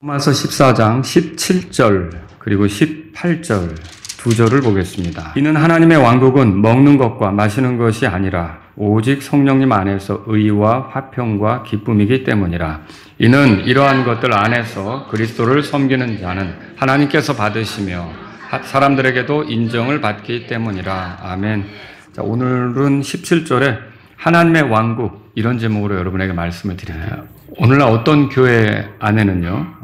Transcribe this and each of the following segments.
로마서 14장 17절 그리고 18절 두 절을 보겠습니다. 이는 하나님의 왕국은 먹는 것과 마시는 것이 아니라 오직 성령님 안에서 의와 화평과 기쁨이기 때문이라. 이는 이러한 것들 안에서 그리스도를 섬기는 자는 하나님께서 받으시며 사람들에게도 인정을 받기 때문이라. 아멘. 자, 오늘은 17절에 하나님의 왕국 이런 제목으로 여러분에게 말씀을 드려요. 오늘날 어떤 교회 안에는요,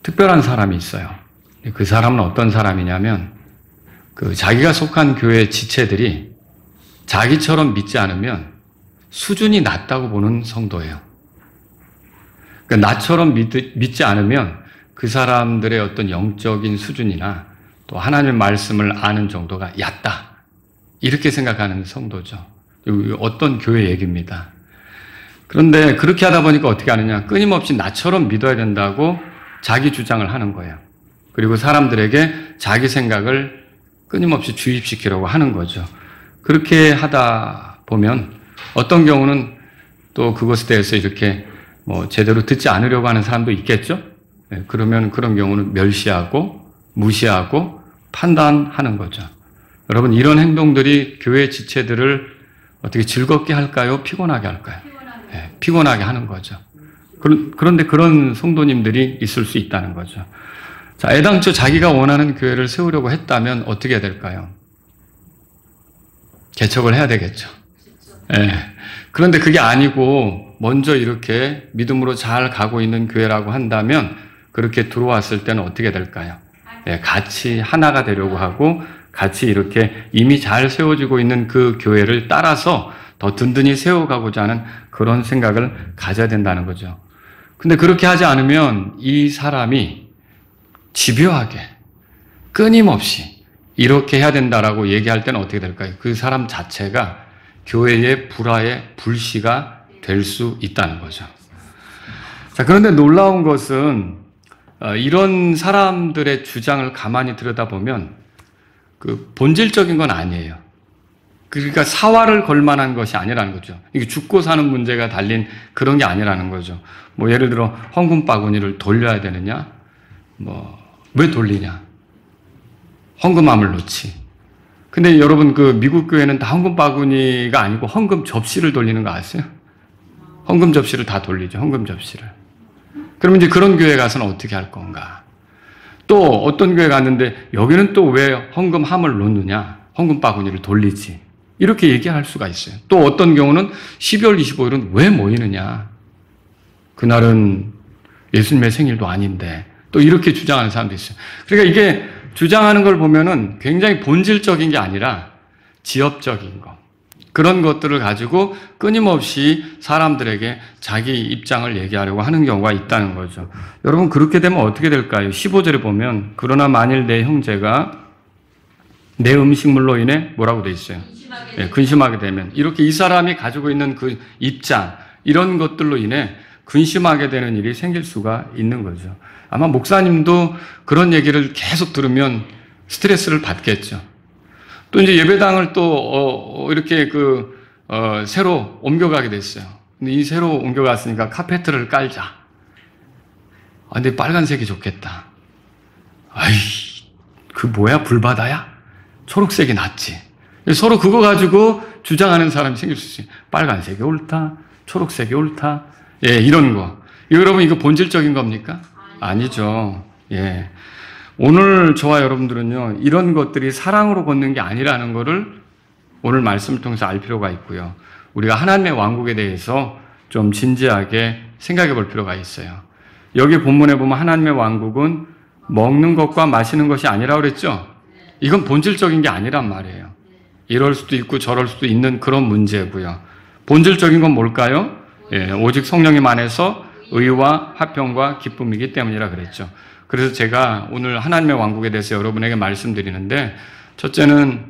특별한 사람이 있어요. 그 사람은 어떤 사람이냐면, 자기가 속한 교회 지체들이 자기처럼 믿지 않으면 수준이 낮다고 보는 성도예요. 그러니까 나처럼 믿지 않으면 그 사람들의 어떤 영적인 수준이나 또 하나님의 말씀을 아는 정도가 얕다. 이렇게 생각하는 성도죠. 어떤 교회 얘기입니다. 그런데 그렇게 하다 보니까 어떻게 하느냐. 끊임없이 나처럼 믿어야 된다고 자기 주장을 하는 거예요. 그리고 사람들에게 자기 생각을 끊임없이 주입시키려고 하는 거죠. 그렇게 하다 보면 어떤 경우는 또 그것에 대해서 이렇게 제대로 듣지 않으려고 하는 사람도 있겠죠. 그러면 그런 경우는 멸시하고 무시하고 판단하는 거죠. 여러분, 이런 행동들이 교회 지체들을 어떻게 즐겁게 할까요? 피곤하게 할까요? 피곤하게 하는 거죠. 그런데 그런 성도님들이 있을 수 있다는 거죠. 자, 애당초 자기가 원하는 교회를 세우려고 했다면 어떻게 해야 될까요? 개척을 해야 되겠죠. 그런데 그게 아니고 먼저 이렇게 믿음으로 잘 가고 있는 교회라고 한다면 그렇게 들어왔을 때는 어떻게 될까요? 같이 하나가 되려고 하고 같이 이렇게 이미 잘 세워지고 있는 그 교회를 따라서 더 든든히 세워가고자 하는 그런 생각을 가져야 된다는 거죠. 근데 그렇게 하지 않으면 이 사람이 집요하게 끊임없이 이렇게 해야 된다라고 얘기할 때는 어떻게 될까요? 그 사람 자체가 교회의 불화의 불씨가 될 수 있다는 거죠. 자, 그런데 놀라운 것은 이런 사람들의 주장을 가만히 들여다보면 본질적인 건 아니에요. 그러니까 사활을 걸 만한 것이 아니라는 거죠. 이게 죽고 사는 문제가 달린 그런 게 아니라는 거죠. 예를 들어 헌금 바구니를 돌려야 되느냐? 왜 돌리냐? 헌금함을 놓지. 근데 여러분, 미국 교회는 다 헌금 바구니가 아니고 헌금 접시를 돌리는 거 아세요? 헌금 접시를 다 돌리죠. 헌금 접시를. 그러면 이제 그런 교회 가서는 어떻게 할 건가? 또 어떤 교회 갔는데 여기는 또 왜 헌금함을 놓느냐? 헌금 바구니를 돌리지. 이렇게 얘기할 수가 있어요. 또 어떤 경우는 12월 25일은 왜 모이느냐? 그날은 예수님의 생일도 아닌데 또 이렇게 주장하는 사람도 있어요. 그러니까 이게 주장하는 걸 보면은 굉장히 본질적인 게 아니라 지엽적인 거. 그런 것들을 가지고 끊임없이 사람들에게 자기 입장을 얘기하려고 하는 경우가 있다는 거죠. 여러분, 그렇게 되면 어떻게 될까요? 15절에 보면, 그러나 만일 내 형제가 내 음식물로 인해 뭐라고 돼 있어요? 근심하게 되면. 이렇게 이 사람이 가지고 있는 그 입장, 이런 것들로 인해 근심하게 되는 일이 생길 수가 있는 거죠. 아마 목사님도 그런 얘기를 계속 들으면 스트레스를 받겠죠. 또 이제 예배당을 또 이렇게 새로 옮겨가게 됐어요. 근데 이 새로 옮겨갔으니까 카페트를 깔자. 근데 빨간색이 좋겠다. 뭐야, 불바다야? 초록색이 낫지. 서로 그거 가지고 주장하는 사람이 생길 수 있어요. 빨간색이 옳다, 초록색이 옳다. 이런 거. 여러분, 이거 본질적인 겁니까? 아니죠. 오늘 저와 여러분들은요, 이런 것들이 사랑으로 걷는 게 아니라는 것을 오늘 말씀을 통해서 알 필요가 있고요. 우리가 하나님의 왕국에 대해서 좀 진지하게 생각해 볼 필요가 있어요. 여기 본문에 보면 하나님의 왕국은 먹는 것과 마시는 것이 아니라고 그랬죠? 이건 본질적인 게 아니란 말이에요. 이럴 수도 있고 저럴 수도 있는 그런 문제고요. 본질적인 건 뭘까요? 오직 성령님 안에서 의와 화평과 기쁨이기 때문이라 그랬죠. 그래서 제가 오늘 하나님의 왕국에 대해서 여러분에게 말씀드리는데, 첫째는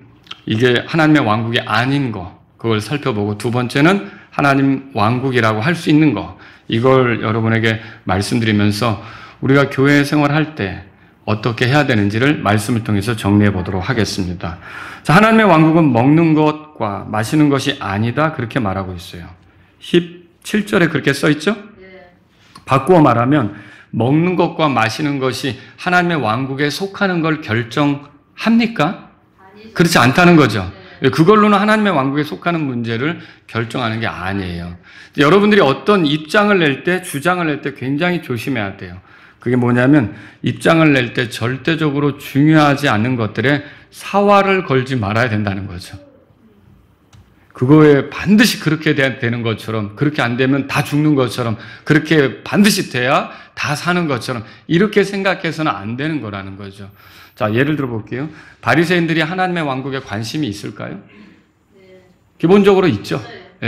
이게 하나님의 왕국이 아닌 거, 그걸 살펴보고, 두 번째는 하나님 왕국이라고 할 수 있는 거, 이걸 여러분에게 말씀드리면서 우리가 교회 생활할 때 어떻게 해야 되는지를 말씀을 통해서 정리해 보도록 하겠습니다. 자, 하나님의 왕국은 먹는 것과 마시는 것이 아니다, 그렇게 말하고 있어요. 17절에 그렇게 써 있죠? 바꾸어 말하면 먹는 것과 마시는 것이 하나님의 왕국에 속하는 걸 결정합니까? 그렇지 않다는 거죠. 그걸로는 하나님의 왕국에 속하는 문제를 결정하는 게 아니에요. 여러분들이 어떤 입장을 낼 때, 주장을 낼 때 굉장히 조심해야 돼요. 그게 뭐냐면 입장을 낼 때 절대적으로 중요하지 않은 것들에 사활을 걸지 말아야 된다는 거죠. 그거에 반드시 그렇게 되는 것처럼, 그렇게 안 되면 다 죽는 것처럼, 그렇게 반드시 돼야 다 사는 것처럼 이렇게 생각해서는 안 되는 거라는 거죠. 자, 예를 들어 볼게요. 바리새인들이 하나님의 왕국에 관심이 있을까요? 기본적으로 있죠.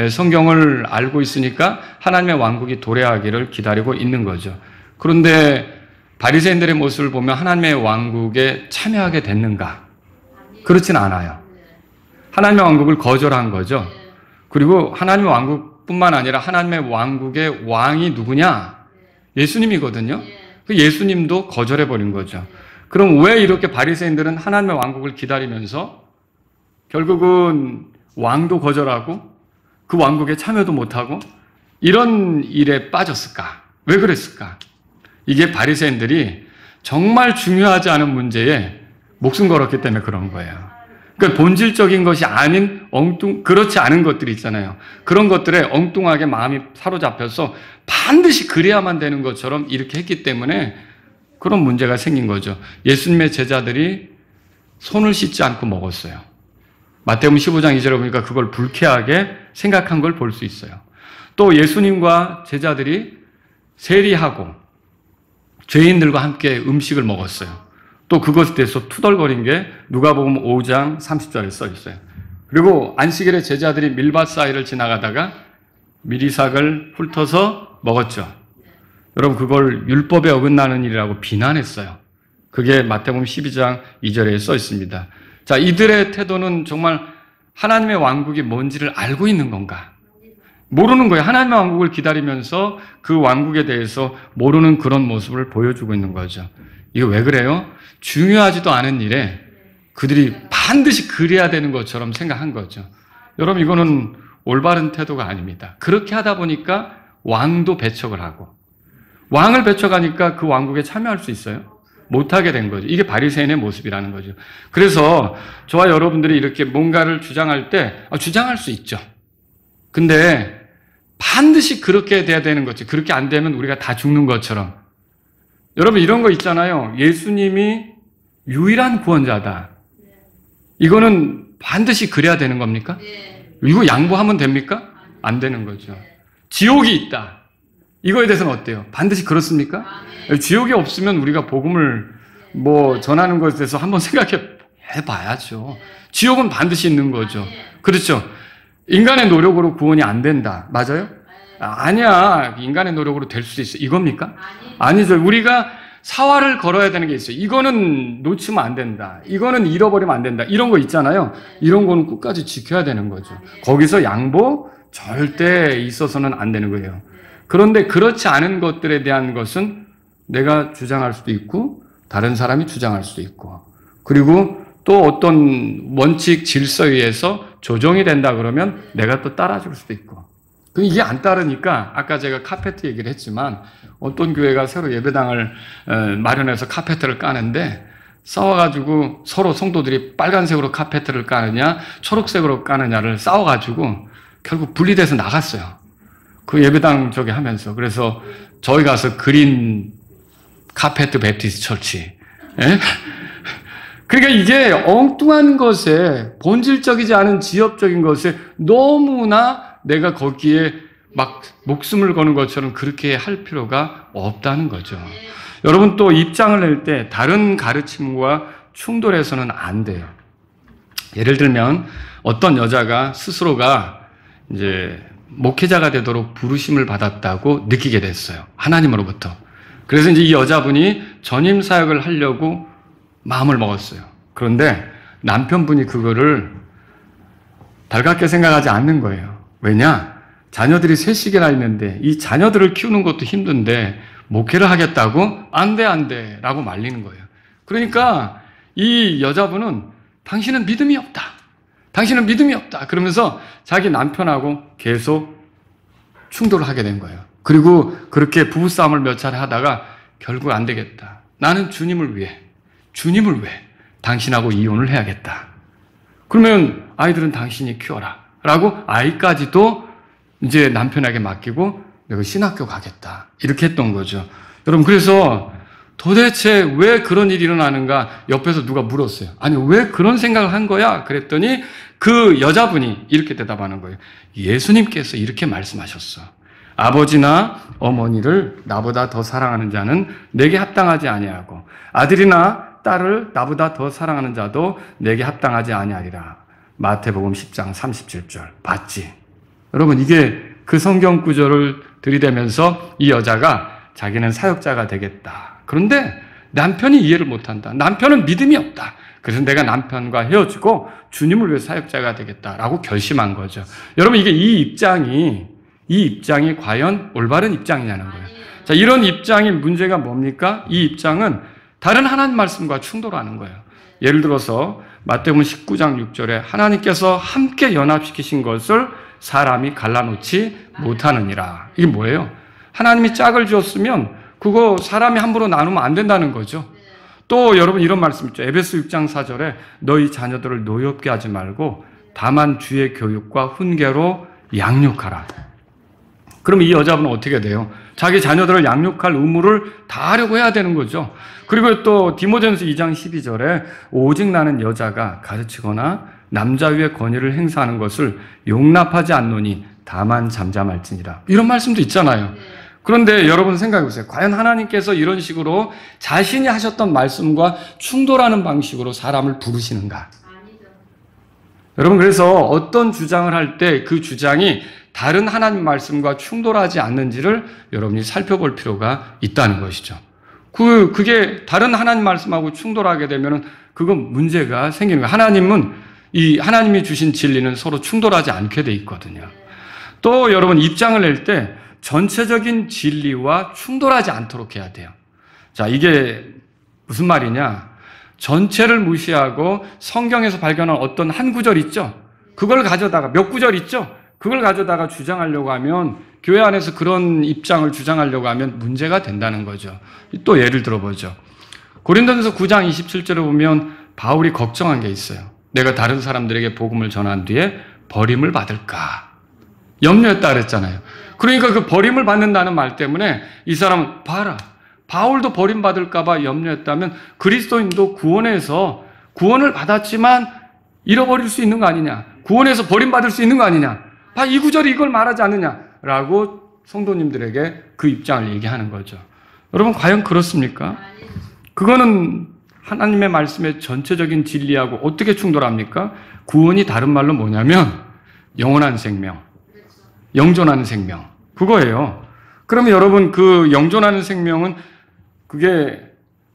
성경을 알고 있으니까 하나님의 왕국이 도래하기를 기다리고 있는 거죠. 그런데 바리새인들의 모습을 보면 하나님의 왕국에 참여하게 됐는가? 그렇진 않아요. 하나님의 왕국을 거절한 거죠. 그리고 하나님의 왕국뿐만 아니라 하나님의 왕국의 왕이 누구냐? 예수님이거든요. 그 예수님도 거절해버린 거죠. 그럼 왜 이렇게 바리새인들은 하나님의 왕국을 기다리면서 결국은 왕도 거절하고 그 왕국에 참여도 못하고 이런 일에 빠졌을까? 왜 그랬을까? 이게 바리새인들이 정말 중요하지 않은 문제에 목숨 걸었기 때문에 그런 거예요. 그러니까 본질적인 것이 아닌 그렇지 않은 것들이 있잖아요. 그런 것들에 엉뚱하게 마음이 사로잡혀서 반드시 그래야만 되는 것처럼 이렇게 했기 때문에 그런 문제가 생긴 거죠. 예수님의 제자들이 손을 씻지 않고 먹었어요. 마태복음 15장 2절에 보니까 그걸 불쾌하게 생각한 걸 볼 수 있어요. 또 예수님과 제자들이 세리하고 죄인들과 함께 음식을 먹었어요. 또 그것에 대해서 투덜거린 게 누가복음 5장 30절에 써 있어요. 그리고 안식일에 제자들이 밀밭 사이를 지나가다가 미리삭을 훑어서 먹었죠. 여러분 그걸 율법에 어긋나는 일이라고 비난했어요. 그게 마태복음 12장 2절에 써 있습니다. 자, 이들의 태도는 정말 하나님의 왕국이 뭔지를 알고 있는 건가? 모르는 거예요. 하나님의 왕국을 기다리면서 그 왕국에 대해서 모르는 그런 모습을 보여주고 있는 거죠. 이거 왜 그래요? 중요하지도 않은 일에 그들이 반드시 그래야 되는 것처럼 생각한 거죠. 여러분 이거는 올바른 태도가 아닙니다. 그렇게 하다 보니까 왕도 배척을 하고 왕을 배척하니까 그 왕국에 참여할 수 있어요? 못하게 된 거죠. 이게 바리새인의 모습이라는 거죠. 그래서 저와 여러분들이 이렇게 뭔가를 주장할 때 주장할 수 있죠. 근데 반드시 그렇게 돼야 되는 거죠. 그렇게 안 되면 우리가 다 죽는 것처럼. 여러분 이런 거 있잖아요. 예수님이 유일한 구원자다. 이거는 반드시 그래야 되는 겁니까? 이거 양보하면 됩니까? 안 되는 거죠. 지옥이 있다. 이거에 대해서는 어때요? 반드시 그렇습니까? 지옥이 없으면 우리가 복음을 전하는 것에 대해서 한번 생각해 봐야죠. 지옥은 반드시 있는 거죠. 그렇죠? 인간의 노력으로 구원이 안 된다. 맞아요? 아니야. 인간의 노력으로 될 수 있어. 이겁니까? 아니죠. 우리가 사활을 걸어야 되는 게 있어요. 이거는 놓치면 안 된다. 이거는 잃어버리면 안 된다. 이런 거 있잖아요. 이런 거는 끝까지 지켜야 되는 거죠. 거기서 양보 절대 있어서는 안 되는 거예요. 그런데 그렇지 않은 것들에 대한 것은 내가 주장할 수도 있고 다른 사람이 주장할 수도 있고 그리고 또 어떤 원칙 질서에 의해서 조정이 된다 그러면 내가 또 따라줄 수도 있고 이게 안 따르니까 아까 제가 카페트 얘기를 했지만 어떤 교회가 새로 예배당을 마련해서 카페트를 까는데 싸워가지고 서로 성도들이 빨간색으로 카페트를 까느냐 초록색으로 까느냐를 싸워가지고 결국 분리돼서 나갔어요. 그 예배당 저기 하면서. 그래서 저희 가서 그린 카페트 베프티스트 처치. 예? 그러니까 이게 엉뚱한 것에 본질적이지 않은 지엽적인 것에 너무나 내가 거기에 막 목숨을 거는 것처럼 그렇게 할 필요가 없다는 거죠. 여러분 또 입장을 낼 때 다른 가르침과 충돌해서는 안 돼요. 예를 들면 어떤 여자가 스스로가 이제 목회자가 되도록 부르심을 받았다고 느끼게 됐어요. 하나님으로부터. 그래서 이제 이 여자분이 전임 사역을 하려고 마음을 먹었어요. 그런데 남편분이 그거를 달갑게 생각하지 않는 거예요. 왜냐? 자녀들이 셋이나 있는데 이 자녀들을 키우는 것도 힘든데 목회를 하겠다고? 안 돼 라고 말리는 거예요. 그러니까 이 여자분은 당신은 믿음이 없다. 당신은 믿음이 없다. 그러면서 자기 남편하고 계속 충돌을 하게 된 거예요. 그리고 그렇게 부부싸움을 몇 차례 하다가 결국 안 되겠다. 나는 주님을 위해 당신하고 이혼을 해야겠다. 그러면 아이들은 당신이 키워라. 라고 아이까지도 이제 남편에게 맡기고 내가 신학교 가겠다. 이렇게 했던 거죠. 여러분, 그래서 도대체 왜 그런 일이 일어나는가 옆에서 누가 물었어요. 아니, 왜 그런 생각을 한 거야? 그랬더니 그 여자분이 이렇게 대답하는 거예요. 예수님께서 이렇게 말씀하셨어. 아버지나 어머니를 나보다 더 사랑하는 자는 내게 합당하지 아니하고 아들이나 딸을 나보다 더 사랑하는 자도 내게 합당하지 아니하리라. 마태복음 10장 37절. 봤지? 여러분, 이게 그 성경 구절을 들이대면서 이 여자가 자기는 사역자가 되겠다. 그런데 남편이 이해를 못한다. 남편은 믿음이 없다. 그래서 내가 남편과 헤어지고 주님을 위해 사역자가 되겠다라고 결심한 거죠. 여러분, 이게 이 입장이 과연 올바른 입장이냐는 거예요. 자, 이런 입장의 문제가 뭡니까? 이 입장은 다른 하나님 말씀과 충돌하는 거예요. 예를 들어서 마태복음 19장 6절에 하나님께서 함께 연합시키신 것을 사람이 갈라놓지 못하느니라. 이게 뭐예요? 하나님이 짝을 지었으면 그거 사람이 함부로 나누면 안 된다는 거죠. 또 여러분 이런 말씀 있죠. 에베소 6장 4절에 너희 자녀들을 노엽게 하지 말고 다만 주의 교육과 훈계로 양육하라. 그럼 이 여자분은 어떻게 돼요? 자기 자녀들을 양육할 의무를 다하려고 해야 되는 거죠. 그리고 또 디모데전서 2장 12절에 오직 나는 여자가 가르치거나 남자 위에 권위를 행사하는 것을 용납하지 않노니 다만 잠잠할지니라. 이런 말씀도 있잖아요. 그런데 여러분 생각해 보세요. 과연 하나님께서 이런 식으로 자신이 하셨던 말씀과 충돌하는 방식으로 사람을 부르시는가? 아니죠. 여러분, 그래서 어떤 주장을 할 때 그 주장이 다른 하나님 말씀과 충돌하지 않는지를 여러분이 살펴볼 필요가 있다는 것이죠. 그게 다른 하나님 말씀하고 충돌하게 되면 그건 문제가 생기는 거예요. 하나님이 주신 진리는 서로 충돌하지 않게 돼 있거든요. 또 여러분 입장을 낼 때 전체적인 진리와 충돌하지 않도록 해야 돼요. 자, 이게 무슨 말이냐? 전체를 무시하고 성경에서 발견한 어떤 한 구절 있죠? 그걸 가져다가 몇 구절 있죠? 그걸 가져다가 주장하려고 하면 교회 안에서 그런 입장을 주장하려고 하면 문제가 된다는 거죠. 또 예를 들어보죠. 고린도전서 9장 27절에 보면 바울이 걱정한 게 있어요. 내가 다른 사람들에게 복음을 전한 뒤에 버림을 받을까? 염려했다 그랬잖아요. 그러니까 그 버림을 받는다는 말 때문에 이 사람은 봐라. 바울도 버림받을까 봐 염려했다면 그리스도인도 구원을 받았지만 잃어버릴 수 있는 거 아니냐. 구원에서 버림받을 수 있는 거 아니냐. 이 구절이 이걸 말하지 않느냐라고 성도님들에게 그 입장을 얘기하는 거죠. 여러분 과연 그렇습니까? 그거는 하나님의 말씀의 전체적인 진리하고 어떻게 충돌합니까? 구원이 다른 말로 뭐냐면 영원한 생명, 영존하는 생명, 그거예요. 그러면 여러분 그 영존하는 생명은 그게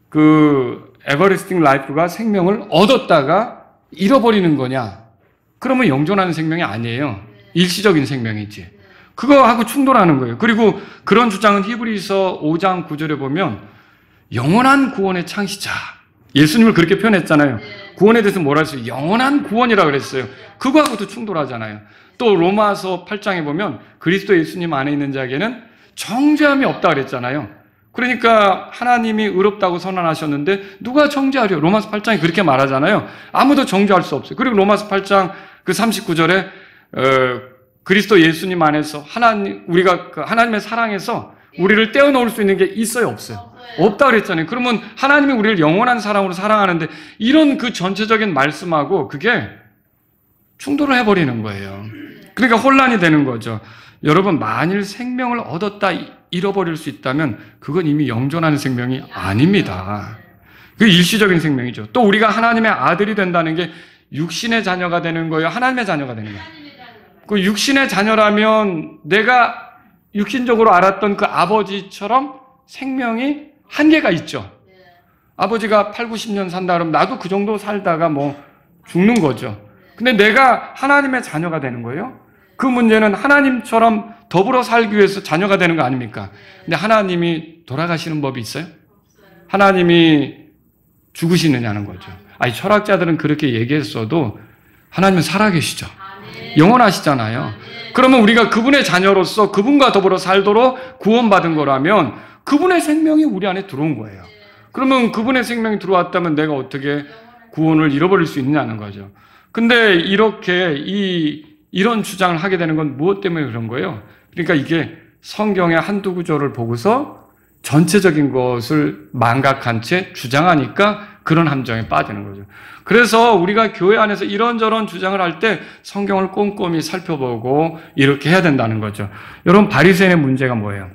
그 에버리스팅 라이프가 생명을 얻었다가 잃어버리는 거냐? 그러면 영존하는 생명이 아니에요. 일시적인 생명이지. 그거하고 충돌하는 거예요. 그리고 그런 주장은 히브리서 5장 9절에 보면 영원한 구원의 창시자. 예수님을 그렇게 표현했잖아요. 구원에 대해서 뭐라 했어요? 영원한 구원이라고 그랬어요. 그거하고도 충돌하잖아요. 또 로마서 8장에 보면 그리스도 예수님 안에 있는 자에게는 정죄함이 없다 그랬잖아요. 그러니까 하나님이 의롭다고 선언하셨는데 누가 정죄하려? 로마서 8장이 그렇게 말하잖아요. 아무도 정죄할 수 없어요. 그리고 로마서 8장 그 39절에 그리스도 예수님 안에서 우리가 하나님의 사랑에서 우리를 떼어놓을 수 있는 게 있어요, 없어요? 없다 그랬잖아요. 그러면 하나님이 우리를 영원한 사랑으로 사랑하는데 이런 그 전체적인 말씀하고 그게 충돌을 해버리는 거예요. 그러니까 혼란이 되는 거죠. 여러분, 만일 생명을 얻었다 잃어버릴 수 있다면 그건 이미 영존하는 생명이 아닙니다. 그 일시적인 생명이죠. 또 우리가 하나님의 아들이 된다는 게 육신의 자녀가 되는 거예요? 하나님의 자녀가 되는 거예요? 그 육신의 자녀라면 내가 육신적으로 알았던 그 아버지처럼 생명이 한계가 있죠. 아버지가 8, 90년 산다 그러면 나도 그 정도 살다가 죽는 거죠. 근데 내가 하나님의 자녀가 되는 거예요? 그 문제는 하나님처럼 더불어 살기 위해서 자녀가 되는 거 아닙니까? 근데 하나님이 돌아가시는 법이 있어요? 하나님이 죽으시느냐는 거죠. 철학자들은 그렇게 얘기했어도 하나님은 살아계시죠. 영원하시잖아요. 그러면 우리가 그분의 자녀로서 그분과 더불어 살도록 구원받은 거라면 그분의 생명이 우리 안에 들어온 거예요. 그러면 그분의 생명이 들어왔다면 내가 어떻게 구원을 잃어버릴 수 있냐는 거죠. 근데 이렇게 이런 주장을 하게 되는 건 무엇 때문에 그런 거예요? 그러니까 이게 성경의 한두 구절을 보고서 전체적인 것을 망각한 채 주장하니까 그런 함정에 빠지는 거죠. 그래서 우리가 교회 안에서 이런저런 주장을 할 때 성경을 꼼꼼히 살펴보고 이렇게 해야 된다는 거죠. 여러분, 바리새인의 문제가 뭐예요?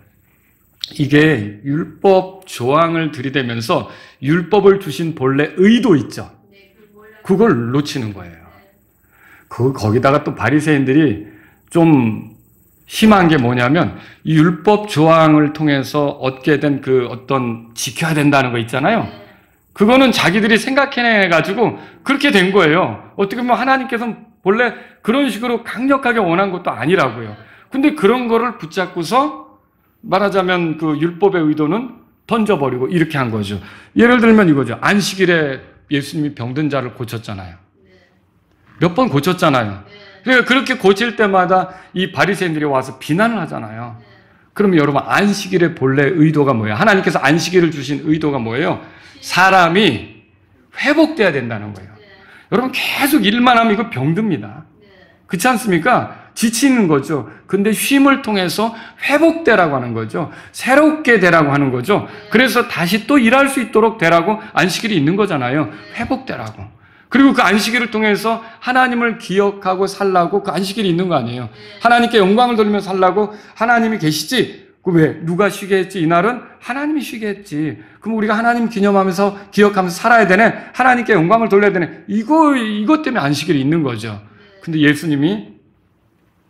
이게 율법 조항을 들이대면서 율법을 주신 본래 의도 있죠. 그걸 놓치는 거예요. 거기다가 또 바리새인들이 좀 심한 게 뭐냐면 이 율법 조항을 통해서 얻게 된 그 어떤 지켜야 된다는 거 있잖아요. 그거는 자기들이 생각해내가지고 그렇게 된 거예요. 어떻게 보면 하나님께서는 본래 그런 식으로 강력하게 원한 것도 아니라고요. 근데 그런 거를 붙잡고서 말하자면 그 율법의 의도는 던져버리고 이렇게 한 거죠. 예를 들면 이거죠. 안식일에 예수님이 병든 자를 고쳤잖아요. 몇 번 고쳤잖아요. 그러니까 그렇게 고칠 때마다 이 바리새인들이 와서 비난을 하잖아요. 그러면 여러분, 안식일의 본래 의도가 뭐예요? 하나님께서 안식일을 주신 의도가 뭐예요? 사람이 회복돼야 된다는 거예요. 여러분, 계속 일만 하면 이거 병듭니다. 그렇지 않습니까? 지치는 거죠. 근데 쉼을 통해서 회복되라고 하는 거죠. 새롭게 되라고 하는 거죠. 그래서 다시 또 일할 수 있도록 되라고 안식일이 있는 거잖아요. 회복되라고. 그리고 그 안식일을 통해서 하나님을 기억하고 살라고 그 안식일이 있는 거 아니에요. 하나님께 영광을 돌리며 살라고 하나님이 계시지. 왜? 누가 쉬게 했지? 이날은 하나님이 쉬게 했지. 그럼 우리가 하나님 기념하면서 기억하면서 살아야 되네. 하나님께 영광을 돌려야 되네. 이것 때문에 안식일이 있는 거죠. 근데 예수님이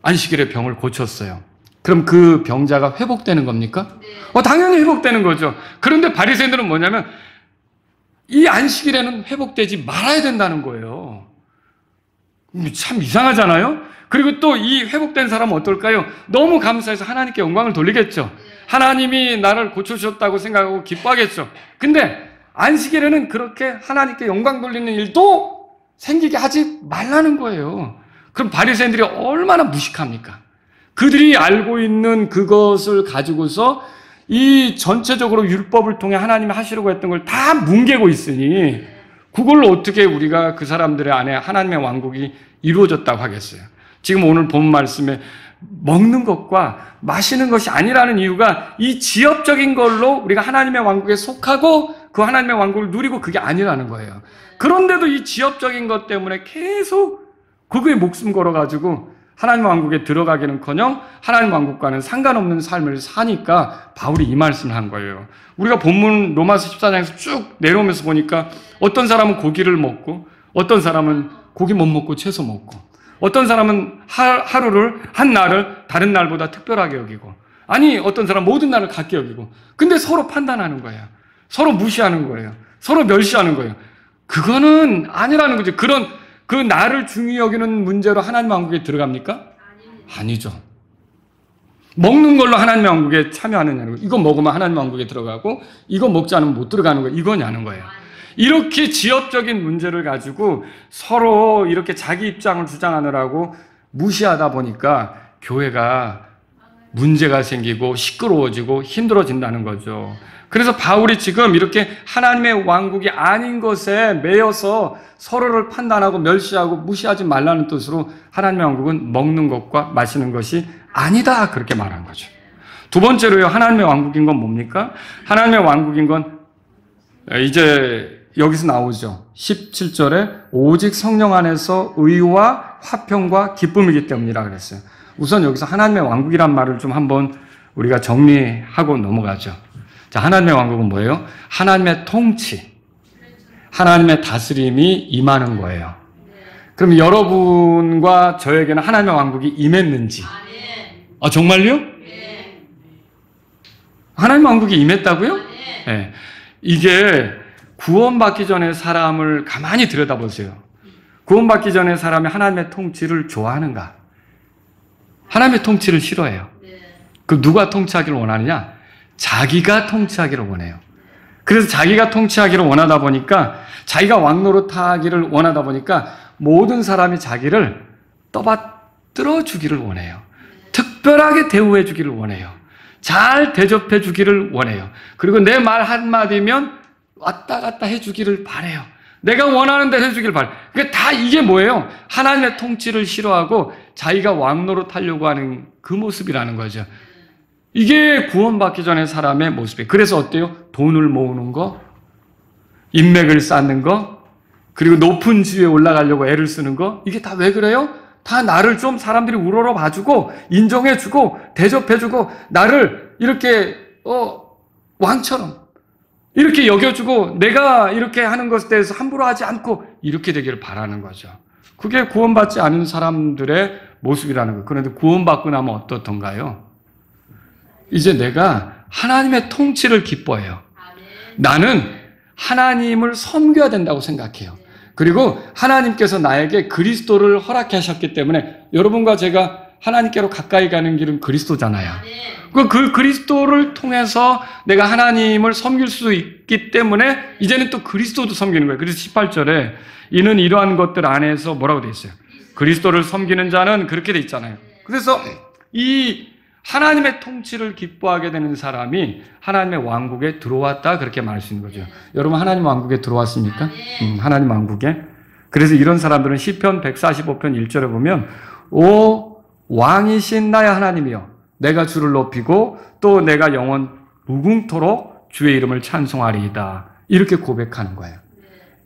안식일의 병을 고쳤어요. 그럼 그 병자가 회복되는 겁니까? 당연히 회복되는 거죠. 그런데 바리새인들은 뭐냐면 이 안식일에는 회복되지 말아야 된다는 거예요. 참 이상하잖아요? 그리고 또 이 회복된 사람은 어떨까요? 너무 감사해서 하나님께 영광을 돌리겠죠. 하나님이 나를 고쳐주셨다고 생각하고 기뻐하겠죠. 근데 안식일에는 그렇게 하나님께 영광 돌리는 일도 생기게 하지 말라는 거예요. 그럼 바리새인들이 얼마나 무식합니까? 그들이 알고 있는 그것을 가지고서 이 전체적으로 율법을 통해 하나님이 하시려고 했던 걸 다 뭉개고 있으니 그걸 어떻게 우리가 그 사람들의 안에 하나님의 왕국이 이루어졌다고 하겠어요? 지금 오늘 본 말씀에 먹는 것과 마시는 것이 아니라는 이유가 이 지엽적인 걸로 우리가 하나님의 왕국에 속하고 그 하나님의 왕국을 누리고 그게 아니라는 거예요. 그런데도 이 지엽적인 것 때문에 계속 그거에 목숨 걸어가지고 하나님 왕국에 들어가기는커녕 하나님 왕국과는 상관없는 삶을 사니까 바울이 이 말씀을 한 거예요. 우리가 본문 로마서 14장에서 쭉 내려오면서 보니까 어떤 사람은 고기를 먹고 어떤 사람은 고기 못 먹고 채소 먹고 어떤 사람은 한 날을 다른 날보다 특별하게 여기고 아니 어떤 사람은 모든 날을 같게 여기고 근데 서로 판단하는 거예요. 서로 무시하는 거예요. 서로 멸시하는 거예요. 그거는 아니라는 거죠. 그 나를 중요히 여기는 문제로 하나님 왕국에 들어갑니까? 아니죠. 먹는 걸로 하나님 왕국에 참여하느냐는 거예요. 이거 먹으면 하나님 왕국에 들어가고 이거 먹지 않으면 못 들어가는 거예요. 이거냐는 거예요. 이렇게 지엽적인 문제를 가지고 서로 이렇게 자기 입장을 주장하느라고 무시하다 보니까 교회가 문제가 생기고 시끄러워지고 힘들어진다는 거죠. 그래서 바울이 지금 이렇게 하나님의 왕국이 아닌 것에 매여서 서로를 판단하고 멸시하고 무시하지 말라는 뜻으로 하나님의 왕국은 먹는 것과 마시는 것이 아니다 그렇게 말한 거죠. 두 번째로요. 하나님의 왕국인 건 뭡니까? 하나님의 왕국인 건 이제 여기서 나오죠. 17절에 오직 성령 안에서 의와 화평과 기쁨이기 때문이라 그랬어요. 우선 여기서 하나님의 왕국이란 말을 좀 한번 우리가 정리하고 넘어가죠. 자, 하나님의 왕국은 뭐예요? 하나님의 통치, 하나님의 다스림이 임하는 거예요. 그럼 여러분과 저에게는 하나님의 왕국이 임했는지? 정말요? 하나님의 왕국이 임했다고요? 네. 이게 구원받기 전에 사람을 가만히 들여다보세요. 구원받기 전에 사람이 하나님의 통치를 좋아하는가? 하나님의 통치를 싫어해요. 그럼 누가 통치하기를 원하느냐? 자기가 통치하기를 원해요. 그래서 자기가 통치하기를 원하다 보니까 자기가 왕노릇하기를 원하다 보니까 모든 사람이 자기를 떠받들어 주기를 원해요. 특별하게 대우해 주기를 원해요. 잘 대접해 주기를 원해요. 그리고 내 말 한마디면 왔다 갔다 해 주기를 바라요. 내가 원하는 대로 해 주기를 바라요. 그러니까 다 이게 뭐예요? 하나님의 통치를 싫어하고 자기가 왕노릇 하려고 하는 그 모습이라는 거죠. 이게 구원받기 전에 사람의 모습이에요. 그래서 어때요? 돈을 모으는 거, 인맥을 쌓는 거, 그리고 높은 지위에 올라가려고 애를 쓰는 거, 이게 다 왜 그래요? 다 나를 좀 사람들이 우러러 봐주고 인정해주고 대접해주고 나를 이렇게 왕처럼 이렇게 여겨주고 내가 이렇게 하는 것에 대해서 함부로 하지 않고 이렇게 되기를 바라는 거죠. 그게 구원받지 않은 사람들의 모습이라는 거예요. 그런데 구원받고 나면 어떻던가요? 이제 내가 하나님의 통치를 기뻐해요. 나는 하나님을 섬겨야 된다고 생각해요. 그리고 하나님께서 나에게 그리스도를 허락해 하셨기 때문에 여러분과 제가 하나님께로 가까이 가는 길은 그리스도잖아요. 그 그리스도를 통해서 내가 하나님을 섬길 수 있기 때문에 이제는 또 그리스도도 섬기는 거예요. 그래서 18절에 이는 이러한 것들 안에서 뭐라고 돼 있어요? 그리스도를 섬기는 자는 그렇게 돼 있잖아요. 그래서 이 하나님의 통치를 기뻐하게 되는 사람이 하나님의 왕국에 들어왔다 그렇게 말할 수 있는 거죠. 여러분 하나님 왕국에 들어왔습니까? 하나님 왕국에. 그래서 이런 사람들은 시편 145편 1절에 보면 오 왕이신 나의 하나님이여 내가 주를 높이고 또 내가 영원 무궁토록 주의 이름을 찬송하리이다. 이렇게 고백하는 거예요.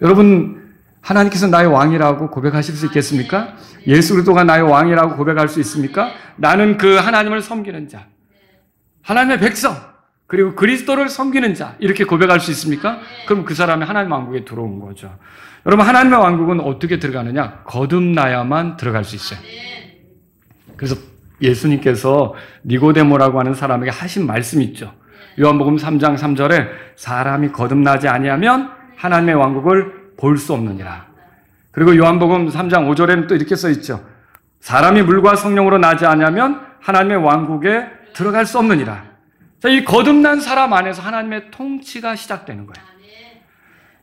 여러분 하나님께서 나의 왕이라고 고백하실 수 있겠습니까? 예수 그리스도가 나의 왕이라고 고백할 수 있습니까? 나는 그 하나님을 섬기는 자, 하나님의 백성, 그리고 그리스도를 섬기는 자 이렇게 고백할 수 있습니까? 그럼 그 사람이 하나님 왕국에 들어온 거죠. 여러분 하나님의 왕국은 어떻게 들어가느냐? 거듭나야만 들어갈 수 있어요. 그래서 예수님께서 니고데모라고 하는 사람에게 하신 말씀이 있죠. 요한복음 3장 3절에 사람이 거듭나지 아니하면 하나님의 왕국을 볼 수 없느니라. 그리고 요한복음 3장 5절에는 또 이렇게 써 있죠. 사람이 물과 성령으로 나지 않으면 하나님의 왕국에 들어갈 수 없느니라. 자, 이 거듭난 사람 안에서 하나님의 통치가 시작되는 거예요.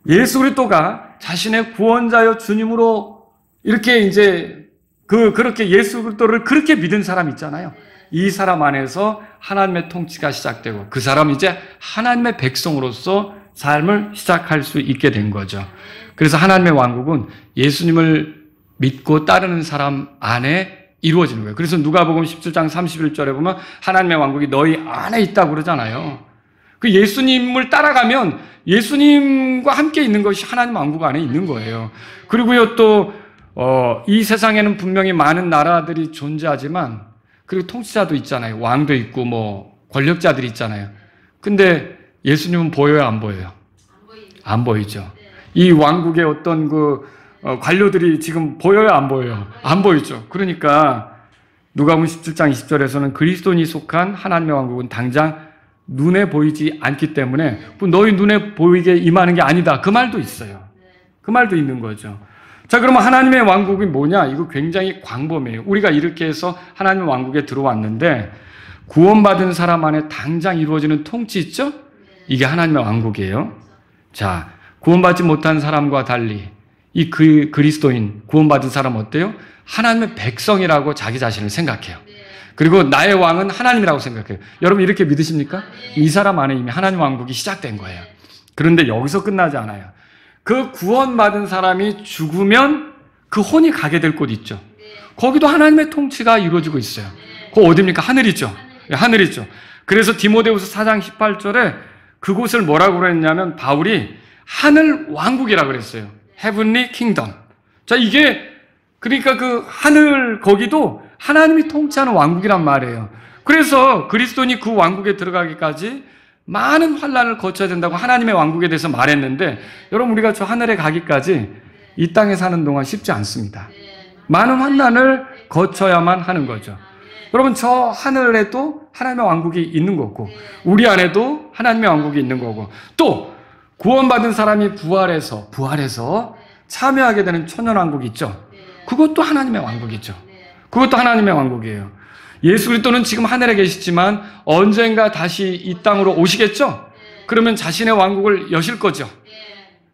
예수 그리스도가 자신의 구원자여 주님으로 이렇게 이제 그렇게 예수 그리스도를 그렇게 믿은 사람 있잖아요. 이 사람 안에서 하나님의 통치가 시작되고 그 사람은 이제 하나님의 백성으로서 삶을 시작할 수 있게 된 거죠. 그래서 하나님의 왕국은 예수님을 믿고 따르는 사람 안에 이루어지는 거예요. 그래서 누가복음 17장 31절에 보면 하나님의 왕국이 너희 안에 있다고 그러잖아요. 그 예수님을 따라가면 예수님과 함께 있는 것이 하나님 왕국 안에 있는 거예요. 그리고요 또 이 세상에는 분명히 많은 나라들이 존재하지만 그리고 통치자도 있잖아요. 왕도 있고 뭐 권력자들이 있잖아요. 근데 예수님은 보여요, 안 보여요? 안 보이죠. 이 왕국의 어떤 관료들이 지금 보여요, 안 보여요? 안 보이죠. 그러니까 누가복음 17장 20절에서는 그리스도인이 속한 하나님의 왕국은 당장 눈에 보이지 않기 때문에 너희 눈에 보이게 임하는 게 아니다. 그 말도 있어요. 그 말도 있는 거죠. 자, 그러면 하나님의 왕국이 뭐냐? 이거 굉장히 광범위해요. 우리가 이렇게 해서 하나님의 왕국에 들어왔는데 구원받은 사람 안에 당장 이루어지는 통치 있죠? 이게 하나님의 왕국이에요. 자, 구원받지 못한 사람과 달리 이 그리스도인 구원받은 사람 어때요? 하나님의 백성이라고 자기 자신을 생각해요. 그리고 나의 왕은 하나님이라고 생각해요. 여러분 이렇게 믿으십니까? 이 사람 안에 이미 하나님 왕국이 시작된 거예요. 그런데 여기서 끝나지 않아요. 그 구원받은 사람이 죽으면 그 혼이 가게 될 곳 있죠. 거기도 하나님의 통치가 이루어지고 있어요. 그거 어디입니까? 하늘이죠. 하늘이죠. 그래서 디모데후서 4장 18절에 그곳을 뭐라고 그랬냐면 바울이 하늘 왕국이라고 그랬어요. Heavenly Kingdom. 자, 이게 그러니까 그 하늘 거기도 하나님이 통치하는 왕국이란 말이에요. 그래서 그리스도인이 그 왕국에 들어가기까지 많은 환난을 거쳐야 된다고 하나님의 왕국에 대해서 말했는데 여러분 우리가 저 하늘에 가기까지 이 땅에 사는 동안 쉽지 않습니다. 많은 환난을 거쳐야만 하는 거죠. 여러분 저 하늘에도 하나님의 왕국이 있는 거고 우리 안에도 하나님의 왕국이 있는 거고 또 구원받은 사람이 부활해서 참여하게 되는 천년왕국이 있죠. 그것도 하나님의 왕국이죠. 그것도 하나님의 왕국이에요. 예수 그리스도는 지금 하늘에 계시지만 언젠가 다시 이 땅으로 오시겠죠? 그러면 자신의 왕국을 여실 거죠.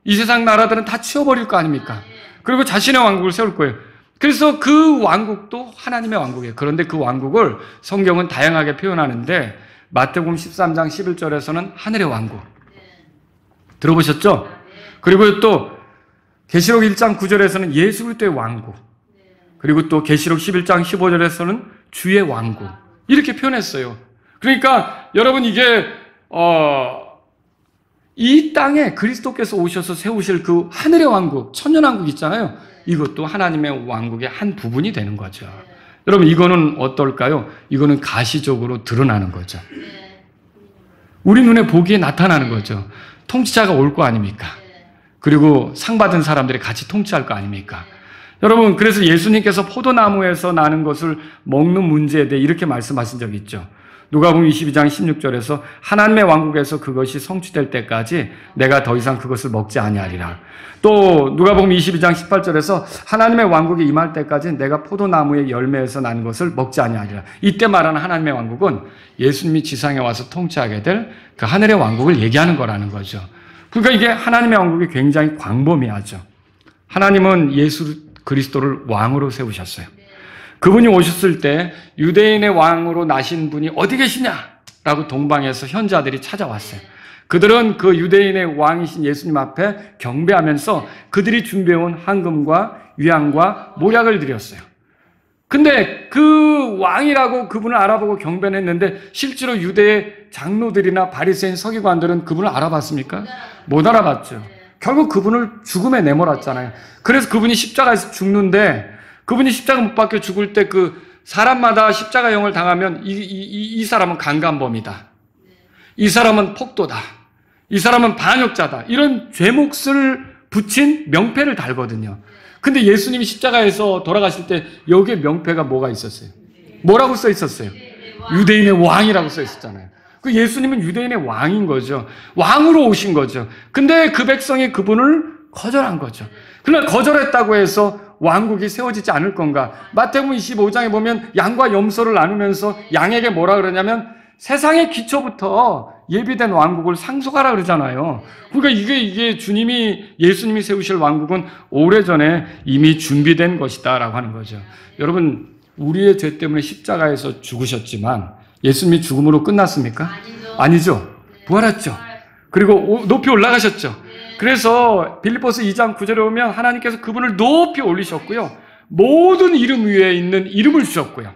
이 세상 나라들은 다 치워버릴 거 아닙니까? 그리고 자신의 왕국을 세울 거예요. 그래서 그 왕국도 하나님의 왕국이에요. 그런데 그 왕국을 성경은 다양하게 표현하는데 마태복음 13장 11절에서는 하늘의 왕국. 들어보셨죠? 그리고 또 계시록 1장 9절에서는 예수 그리스도의 왕국. 그리고 또 계시록 11장 15절에서는 주의 왕국. 이렇게 표현했어요. 그러니까 여러분 이게 이 땅에 그리스도께서 오셔서 세우실 그 하늘의 왕국, 천년왕국 있잖아요. 이것도 하나님의 왕국의 한 부분이 되는 거죠. 여러분 이거는 어떨까요? 이거는 가시적으로 드러나는 거죠. 우리 눈에 보기에 나타나는 거죠. 통치자가 올 거 아닙니까? 그리고 상 받은 사람들이 같이 통치할 거 아닙니까? 여러분 그래서 예수님께서 포도나무에서 나는 것을 먹는 문제에 대해 이렇게 말씀하신 적이 있죠. 누가복음 22장 16절에서 하나님의 왕국에서 그것이 성취될 때까지 내가 더 이상 그것을 먹지 아니하리라. 또 누가복음 22장 18절에서 하나님의 왕국이 임할 때까지 내가 포도나무의 열매에서 난 것을 먹지 아니하리라. 이때 말하는 하나님의 왕국은 예수님이 지상에 와서 통치하게 될 그 하늘의 왕국을 얘기하는 거라는 거죠. 그러니까 이게 하나님의 왕국이 굉장히 광범위하죠. 하나님은 예수 그리스도를 왕으로 세우셨어요. 그분이 오셨을 때 유대인의 왕으로 나신 분이 어디 계시냐라고 동방에서 현자들이 찾아왔어요. 그들은 그 유대인의 왕이신 예수님 앞에 경배하면서 그들이 준비해온 황금과 위안과 모략을 드렸어요. 근데 그 왕이라고 그분을 알아보고 경배는 했는데 실제로 유대의 장로들이나 바리새인 서기관들은 그분을 알아봤습니까? 못 알아봤죠. 결국 그분을 죽음에 내몰았잖아요. 그래서 그분이 십자가에서 죽는데 그분이 십자가 못 박혀 죽을 때 그 사람마다 십자가형을 당하면 이 사람은 강간범이다. 이 사람은 폭도다. 이 사람은 반역자다. 이런 죄목을 붙인 명패를 달거든요. 근데 예수님이 십자가에서 돌아가실 때 여기에 명패가 뭐가 있었어요? 뭐라고 써 있었어요? 유대인의 왕이라고 써 있었잖아요. 그 예수님은 유대인의 왕인 거죠. 왕으로 오신 거죠. 근데 그 백성이 그분을 거절한 거죠. 그러나 거절했다고 해서 왕국이 세워지지 않을 건가? 마태복음 25장에 보면 양과 염소를 나누면서 양에게 뭐라 그러냐면 세상의 기초부터 예비된 왕국을 상속하라 그러잖아요. 그러니까 이게 예수님이 세우실 왕국은 오래전에 이미 준비된 것이다라고 하는 거죠. 여러분, 우리의 죄 때문에 십자가에서 죽으셨지만 예수님이 죽음으로 끝났습니까? 아니죠. 부활했죠. 그리고 높이 올라가셨죠. 그래서 빌립보서 2장 9절에 보면 하나님께서 그분을 높이 올리셨고요. 모든 이름 위에 있는 이름을 주셨고요.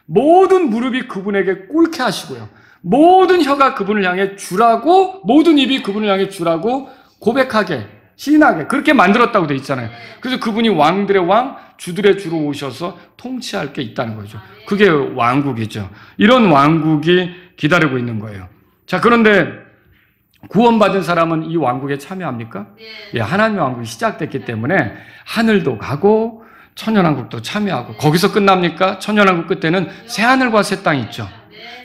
모든 무릎이 그분에게 꿇게 하시고요. 모든 혀가 그분을 향해 주라고, 모든 입이 그분을 향해 주라고 고백하게, 시인하게 그렇게 만들었다고 돼 있잖아요. 그래서 그분이 왕들의 왕, 주들의 주로 오셔서 통치할 게 있다는 거죠. 그게 왕국이죠. 이런 왕국이 기다리고 있는 거예요. 자, 그런데 구원받은 사람은 이 왕국에 참여합니까? 예, 하나님의 왕국이 시작됐기 때문에 하늘도 가고 천년왕국도 참여하고 거기서 끝납니까? 천년왕국 끝에는 새하늘과 새 땅이 있죠.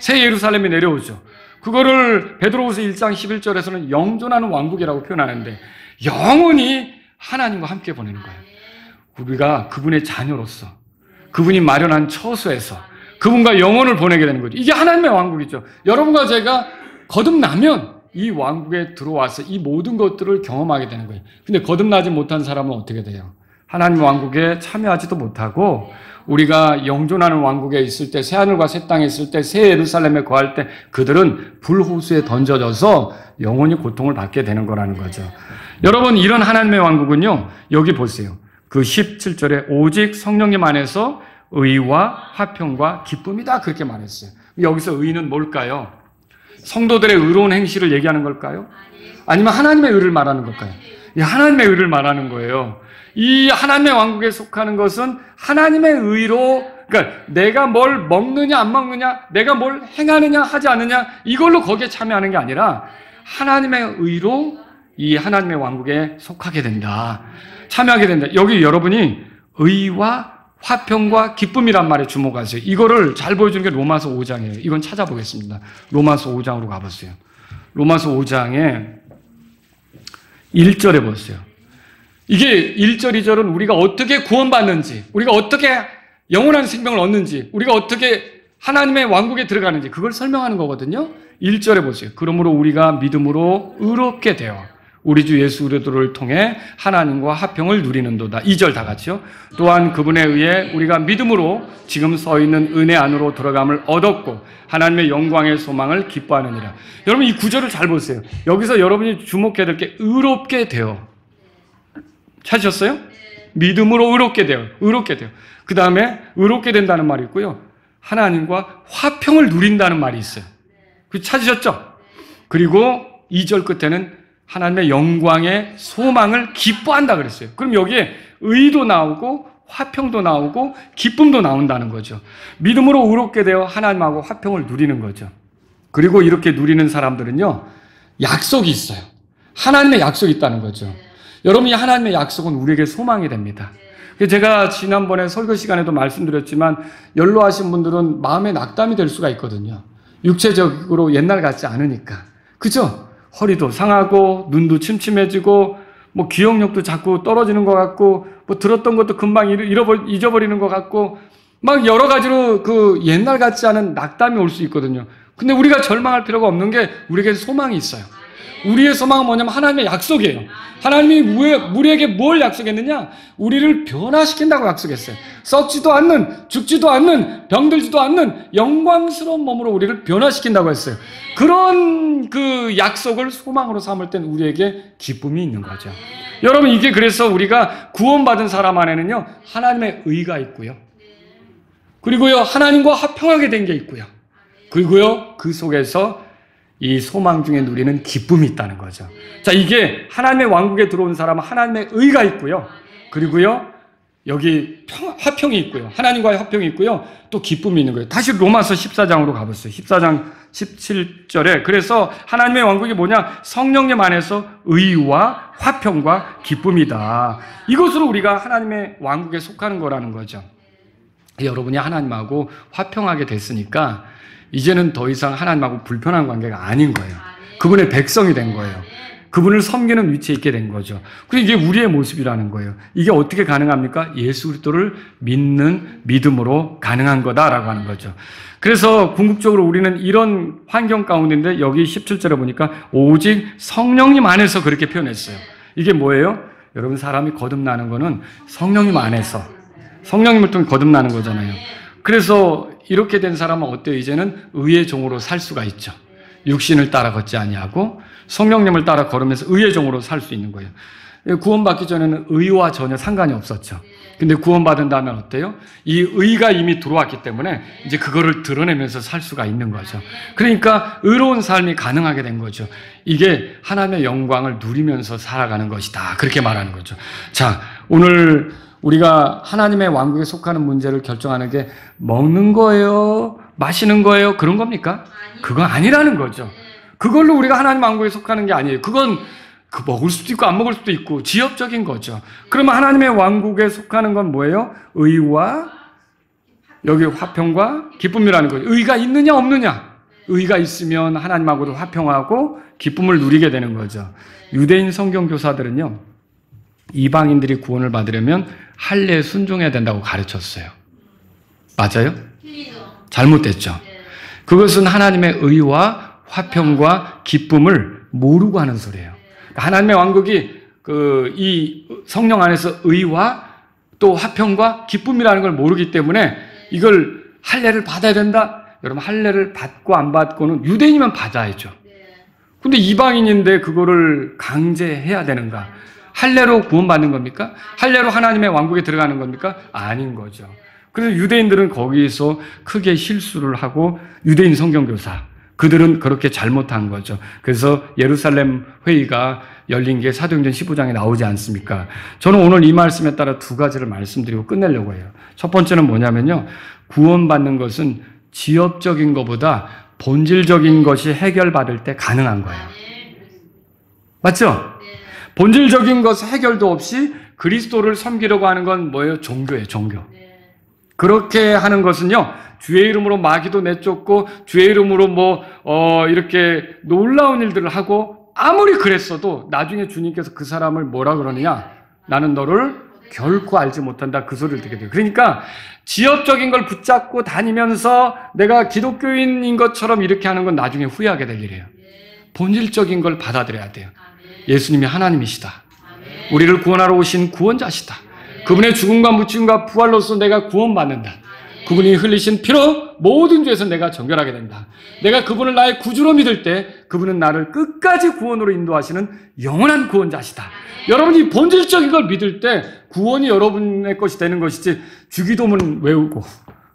새 예루살렘이 내려오죠. 그거를 베드로후서 1장 11절에서는 영존하는 왕국이라고 표현하는데 영원히 하나님과 함께 보내는 거예요. 우리가 그분의 자녀로서 그분이 마련한 처소에서 그분과 영혼을 보내게 되는 거죠. 이게 하나님의 왕국이죠. 여러분과 제가 거듭나면 이 왕국에 들어와서 이 모든 것들을 경험하게 되는 거예요. 근데 거듭나지 못한 사람은 어떻게 돼요? 하나님 왕국에 참여하지도 못하고 우리가 영존하는 왕국에 있을 때, 새하늘과 새 땅에 있을 때, 새 예루살렘에 거할 때 그들은 불호수에 던져져서 영원히 고통을 받게 되는 거라는 거죠. 여러분, 이런 하나님의 왕국은요, 여기 보세요. 그 17절에 오직 성령님 안에서 의와 화평과 기쁨이다 그렇게 말했어요. 여기서 의는 뭘까요? 성도들의 의로운 행실을 얘기하는 걸까요? 아니면 하나님의 의를 말하는 걸까요? 하나님의 의를 말하는 거예요. 이 하나님의 왕국에 속하는 것은 하나님의 의로, 그러니까 내가 뭘 먹느냐 안 먹느냐, 내가 뭘 행하느냐 하지 않느냐 이걸로 거기에 참여하는 게 아니라 하나님의 의로 이 하나님의 왕국에 속하게 된다. 참여하게 된다. 여기 여러분이 의와 화평과 기쁨이란 말에 주목하세요. 이거를 잘 보여주는 게 로마서 5장이에요. 이건 찾아보겠습니다. 로마서 5장으로 가보세요. 로마서 5장에 1절에 보세요. 이게 1절, 2절은 우리가 어떻게 구원받는지, 우리가 어떻게 영원한 생명을 얻는지, 우리가 어떻게 하나님의 왕국에 들어가는지 그걸 설명하는 거거든요. 1절에 보세요. 그러므로 우리가 믿음으로 의롭게 되어 우리 주 예수 그리스도를 통해 하나님과 화평을 누리는도다. 2절 다 같이요. 또한 그분에 의해 우리가 믿음으로 지금 서 있는 은혜 안으로 들어감을 얻었고 하나님의 영광의 소망을 기뻐하느니라. 여러분 이 구절을 잘 보세요. 여기서 여러분이 주목해야 될 게 의롭게 되어. 찾으셨어요? 믿음으로 의롭게 돼요. 의롭게 돼요. 그 다음에 의롭게 된다는 말이 있고요. 하나님과 화평을 누린다는 말이 있어요. 찾으셨죠? 그리고 2절 끝에는 하나님의 영광의 소망을 기뻐한다 그랬어요. 그럼 여기에 의도 나오고 화평도 나오고 기쁨도 나온다는 거죠. 믿음으로 의롭게 되어 하나님하고 화평을 누리는 거죠. 그리고 이렇게 누리는 사람들은요, 약속이 있어요. 하나님의 약속이 있다는 거죠. 여러분이 하나님의 약속은 우리에게 소망이 됩니다. 제가 지난번에 설교 시간에도 말씀드렸지만 연로하신 분들은 마음의 낙담이 될 수가 있거든요. 육체적으로 옛날 같지 않으니까. 그죠? 허리도 상하고 눈도 침침해지고 뭐 기억력도 자꾸 떨어지는 것 같고 뭐 들었던 것도 금방 잊어버리는 것 같고 막 여러 가지로 그 옛날 같지 않은 낙담이 올 수 있거든요. 근데 우리가 절망할 필요가 없는 게 우리에게 소망이 있어요. 우리의 소망은 뭐냐면 하나님의 약속이에요. 하나님이 우리에게 뭘 약속했느냐? 우리를 변화시킨다고 약속했어요. 썩지도 않는, 죽지도 않는, 병들지도 않는 영광스러운 몸으로 우리를 변화시킨다고 했어요. 그런 그 약속을 소망으로 삼을 땐 우리에게 기쁨이 있는 거죠. 여러분 이게 그래서 우리가 구원받은 사람 안에는요 하나님의 의가 있고요. 그리고요 하나님과 화평하게 된 게 있고요. 그리고요 그 속에서 이 소망 중에 누리는 기쁨이 있다는 거죠. 자, 이게 하나님의 왕국에 들어온 사람은 하나님의 의가 있고요. 그리고요, 여기 화평이 있고요. 하나님과의 화평이 있고요. 또 기쁨이 있는 거예요. 다시 로마서 14장으로 가보세요. 14장 17절에. 그래서 하나님의 왕국이 뭐냐? 성령님 안에서 의와 화평과 기쁨이다. 이것으로 우리가 하나님의 왕국에 속하는 거라는 거죠. 여러분이 하나님하고 화평하게 됐으니까 이제는 더 이상 하나님하고 불편한 관계가 아닌 거예요. 그분의 백성이 된 거예요. 그분을 섬기는 위치에 있게 된 거죠. 그리고 이게 우리의 모습이라는 거예요. 이게 어떻게 가능합니까? 예수 그리스도를 믿는 믿음으로 가능한 거다라고 하는 거죠. 그래서 궁극적으로 우리는 이런 환경 가운데인데 여기 17절에 보니까 오직 성령님 안에서 그렇게 표현했어요. 이게 뭐예요? 여러분 사람이 거듭나는 거는 성령님 안에서 성령님을 통해 거듭나는 거잖아요. 그래서 이렇게 된 사람은 어때요? 이제는 의의 종으로 살 수가 있죠. 육신을 따라 걷지 아니하고 성령님을 따라 걸으면서 의의 종으로 살 수 있는 거예요. 구원받기 전에는 의와 전혀 상관이 없었죠. 근데 구원받은 다음에 어때요? 이 의가 이미 들어왔기 때문에 이제 그거를 드러내면서 살 수가 있는 거죠. 그러니까 의로운 삶이 가능하게 된 거죠. 이게 하나님의 영광을 누리면서 살아가는 것이다. 그렇게 말하는 거죠. 자, 오늘 우리가 하나님의 왕국에 속하는 문제를 결정하는 게 먹는 거예요? 마시는 거예요? 그런 겁니까? 그건 아니라는 거죠. 그걸로 우리가 하나님 왕국에 속하는 게 아니에요. 그건 먹을 수도 있고 안 먹을 수도 있고 지엽적인 거죠. 그러면 하나님의 왕국에 속하는 건 뭐예요? 의와 여기 화평과 기쁨이라는 거죠. 의가 있느냐 없느냐? 의가 있으면 하나님하고도 화평하고 기쁨을 누리게 되는 거죠. 유대인 성경 교사들은요. 이방인들이 구원을 받으려면 할례에 순종해야 된다고 가르쳤어요. 맞아요? 잘못됐죠. 그것은 하나님의 의와 화평과 기쁨을 모르고 하는 소리예요. 하나님의 왕국이 이 성령 안에서 의와 또 화평과 기쁨이라는 걸 모르기 때문에 이걸 할례를 받아야 된다. 여러분 할례를 받고 안 받고는 유대인이면 받아야죠. 근데 이방인인데 그거를 강제해야 되는가? 할례로 구원받는 겁니까? 할례로 하나님의 왕국에 들어가는 겁니까? 아닌 거죠. 그래서 유대인들은 거기서 크게 실수를 하고 유대인 성경교사 그들은 그렇게 잘못한 거죠. 그래서 예루살렘 회의가 열린 게 사도행전 15장에 나오지 않습니까? 저는 오늘 이 말씀에 따라 두 가지를 말씀드리고 끝내려고 해요. 첫 번째는 뭐냐면요. 구원받는 것은 지엽적인 것보다 본질적인 것이 해결받을 때 가능한 거예요. 맞죠? 본질적인 것 해결도 없이 그리스도를 섬기려고 하는 건 뭐예요? 종교예요, 종교. 그렇게 하는 것은요, 주의 이름으로 마귀도 내쫓고, 주의 이름으로 이렇게 놀라운 일들을 하고, 아무리 그랬어도 나중에 주님께서 그 사람을 뭐라 그러느냐? 나는 너를 결코 알지 못한다. 그 소리를 듣게 돼요. 그러니까 지엽적인 걸 붙잡고 다니면서 내가 기독교인인 것처럼 이렇게 하는 건 나중에 후회하게 될 일이에요. 본질적인 걸 받아들여야 돼요. 예수님이 하나님이시다. 우리를 구원하러 오신 구원자시다. 그분의 죽음과 묻힘과 부활로서 내가 구원받는다. 그분이 흘리신 피로 모든 죄에서 내가 정결하게 된다. 내가 그분을 나의 구주로 믿을 때 그분은 나를 끝까지 구원으로 인도하시는 영원한 구원자시다. 여러분이 본질적인 걸 믿을 때 구원이 여러분의 것이 되는 것이지, 주기도문 외우고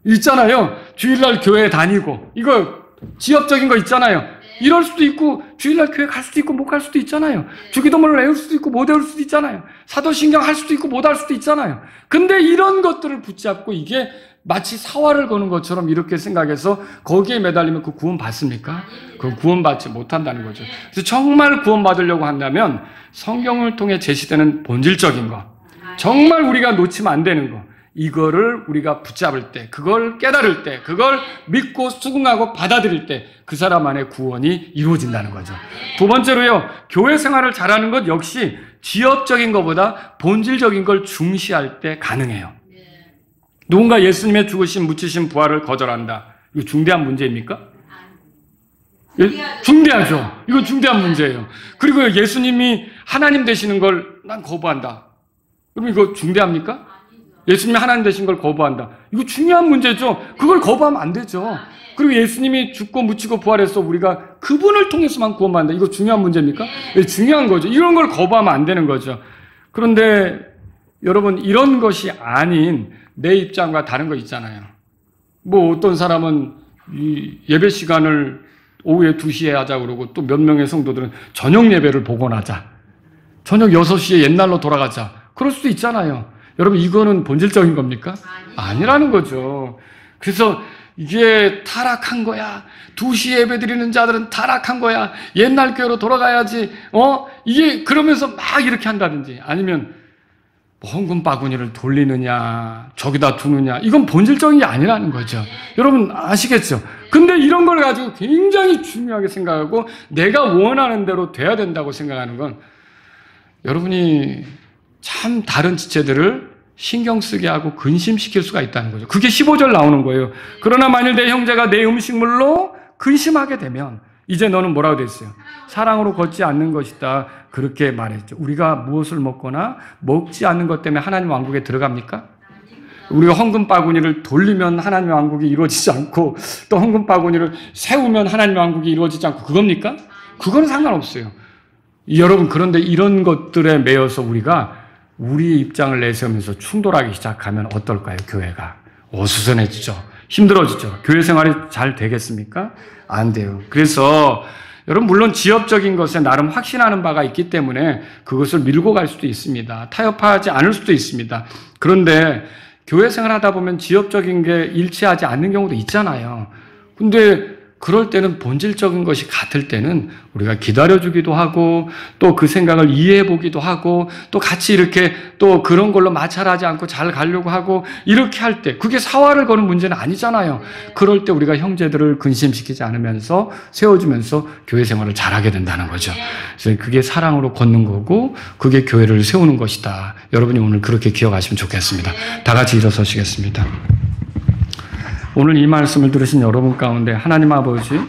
있잖아요. 주일날 교회 다니고 이거 지엽적인 거 있잖아요. 이럴 수도 있고 주일날 교회 갈 수도 있고 못 갈 수도 있잖아요. 주기도문을 외울 수도 있고 못 외울 수도 있잖아요. 사도신경 할 수도 있고 못 할 수도 있잖아요. 근데 이런 것들을 붙잡고 이게 마치 사활을 거는 것처럼 이렇게 생각해서 거기에 매달리면 그 구원 받습니까? 그 구원 받지 못한다는 거죠. 그래서 정말 구원 받으려고 한다면 성경을 통해 제시되는 본질적인 거, 정말 우리가 놓치면 안 되는 거, 이거를 우리가 붙잡을 때, 그걸 깨달을 때, 그걸 믿고 수긍하고 받아들일 때 그 사람 안에 구원이 이루어진다는 거죠. 두 번째로요, 교회 생활을 잘하는 것 역시 지엽적인 것보다 본질적인 걸 중시할 때 가능해요. 누군가 예수님의 죽으심, 묻히심, 부활을 거절한다. 이거 중대한 문제입니까? 중대하죠. 이거 중대한 문제예요. 그리고 예수님이 하나님 되시는 걸 난 거부한다. 그럼 이거 중대합니까? 예수님이 하나님 되신 걸 거부한다. 이거 중요한 문제죠. 그걸 거부하면 안 되죠. 그리고 예수님이 죽고 묻히고 부활해서 우리가 그분을 통해서만 구원받는다. 이거 중요한 문제입니까? 네, 중요한 거죠. 이런 걸 거부하면 안 되는 거죠. 그런데 여러분, 이런 것이 아닌 내 입장과 다른 거 있잖아요. 뭐 어떤 사람은 이 예배 시간을 오후에 2시에 하자 그러고, 또 몇 명의 성도들은 저녁 예배를 복원하자. 저녁 6시에 옛날로 돌아가자. 그럴 수도 있잖아요. 여러분, 이거는 본질적인 겁니까? 아니라는 거죠. 그래서 이게 타락한 거야. 2시 예배 드리는 자들은 타락한 거야. 옛날 교회로 돌아가야지. 이게 그러면서 막 이렇게 한다든지, 아니면 헌금 바구니를 돌리느냐, 저기다 두느냐, 이건 본질적인 게 아니라는 거죠. 여러분 아시겠죠? 근데 이런 걸 가지고 굉장히 중요하게 생각하고 내가 원하는 대로 돼야 된다고 생각하는 건, 여러분이 참 다른 지체들을 신경 쓰게 하고 근심시킬 수가 있다는 거죠. 그게 15절 나오는 거예요. 그러나 만일 내 형제가 내 음식물로 근심하게 되면 이제 너는 뭐라고 됐어요? 사랑으로 걷지 않는 것이다. 그렇게 말했죠. 우리가 무엇을 먹거나 먹지 않는 것 때문에 하나님 왕국에 들어갑니까? 우리가 헌금 바구니를 돌리면 하나님 왕국이 이루어지지 않고, 또 헌금 바구니를 세우면 하나님 왕국이 이루어지지 않고, 그겁니까? 그거는 상관없어요. 여러분, 그런데 이런 것들에 매여서 우리가 우리의 입장을 내세우면서 충돌하기 시작하면 어떨까요? 교회가 어수선해지죠. 힘들어지죠. 교회 생활이 잘 되겠습니까? 안 돼요. 그래서 여러분, 물론 지엽적인 것에 나름 확신하는 바가 있기 때문에 그것을 밀고 갈 수도 있습니다. 타협하지 않을 수도 있습니다. 그런데 교회 생활하다 보면 지엽적인 게 일치하지 않는 경우도 있잖아요. 근데 그럴 때는 본질적인 것이 같을 때는 우리가 기다려주기도 하고, 또 그 생각을 이해해보기도 하고, 또 같이 이렇게 또 그런 걸로 마찰하지 않고 잘 가려고 하고, 이렇게 할 때 그게 사활을 거는 문제는 아니잖아요. 그럴 때 우리가 형제들을 근심시키지 않으면서 세워주면서 교회 생활을 잘하게 된다는 거죠. 그래서 그게 사랑으로 걷는 거고, 그게 교회를 세우는 것이다. 여러분이 오늘 그렇게 기억하시면 좋겠습니다. 다 같이 일어서시겠습니다. 오늘 이 말씀을 들으신 여러분 가운데 하나님 아버지,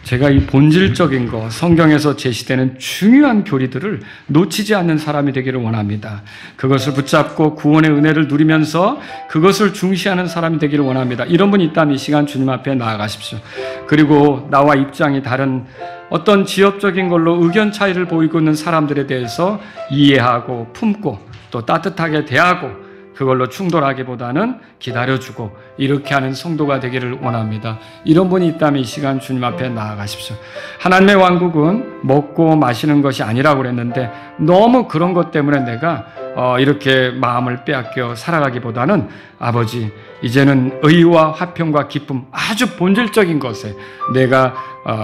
제가 이 본질적인 것, 성경에서 제시되는 중요한 교리들을 놓치지 않는 사람이 되기를 원합니다. 그것을 붙잡고 구원의 은혜를 누리면서 그것을 중시하는 사람이 되기를 원합니다. 이런 분이 있다면 이 시간 주님 앞에 나아가십시오. 그리고 나와 입장이 다른 어떤 지엽적인 걸로 의견 차이를 보이고 있는 사람들에 대해서 이해하고 품고 또 따뜻하게 대하고, 그걸로 충돌하기보다는 기다려주고 이렇게 하는 성도가 되기를 원합니다. 이런 분이 있다면 이 시간 주님 앞에 나아가십시오. 하나님의 왕국은 먹고 마시는 것이 아니라고 그랬는데, 너무 그런 것 때문에 내가 이렇게 마음을 빼앗겨 살아가기보다는, 아버지, 이제는 의와 화평과 기쁨, 아주 본질적인 것에 내가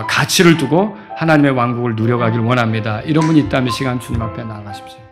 가치를 두고 하나님의 왕국을 누려가길 원합니다. 이런 분이 있다면 이 시간 주님 앞에 나아가십시오.